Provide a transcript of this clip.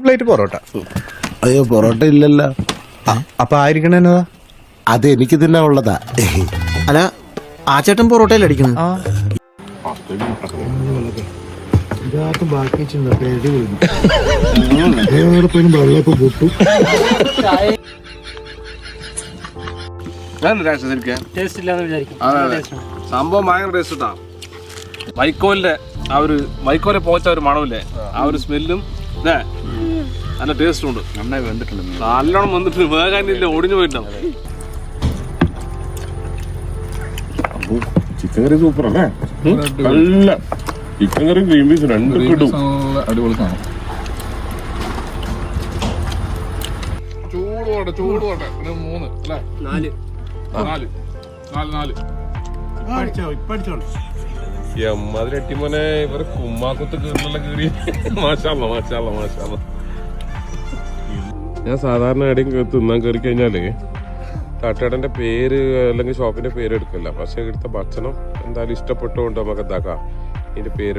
Plate parotta. അയ്യോ പൊറോട്ട ഇല്ലല്ലോ. അപ്പൊ ആയിരിക്കണേന്നതാ? അത് എനിക്ക് തിന്നാ ഉള്ളതാ. അല്ല ആ ചേട്ടൻ പൊറോട്ടയിൽ അടിക്കുന്നു. സംഭവം ഭയങ്കര ടേസ്റ്റാ. വൈക്കോലിന്റെ ആ ഒരു വൈക്കോലെ പോച്ച ഒരു മണമില്ലേ, ആ ഒരു സ്മെല്ലും നല്ല ടേസ്റ്റും ഉണ്ട്. നന്നായി വെന്തിട്ടുണ്ട്, നല്ലോണം വന്നിട്ട് വേഗാനില്ല, ഒടിഞ്ഞു പോയിട്ടുണ്ടാവും. ചിക്കൻ കറി സൂപ്പർ അല്ലേ? നല്ല ചിക്കൻ കറി ഗ്രീൻ പീസ് രണ്ടും കിട്ടും. അടിപൊളി സാധനം. ചൂടുപോട്ടെ 3 അല്ലേ? 4 എമ്മാതിരി അട്ടിമോനെ ഇവരെ കുമ്മാക്കുത്ത് കീറിലുള്ള കീറി. മാഷാള്ള മാഷാള്ള മാഷാള്ള. ഞാൻ സാധാരണ എവിടെയും തിന്നാൻ കയറി കഴിഞ്ഞാല് തട്ടേടന്റെ പേര് അല്ലെങ്കിൽ ഷോപ്പിന്റെ പേര് എടുക്കില്ല. പക്ഷെ ഇവിടുത്തെ ഭക്ഷണം എന്തായാലും ഇഷ്ടപ്പെട്ടുകൊണ്ട് നമുക്ക് എന്താക്കാം ഇതിന്റെ പേര്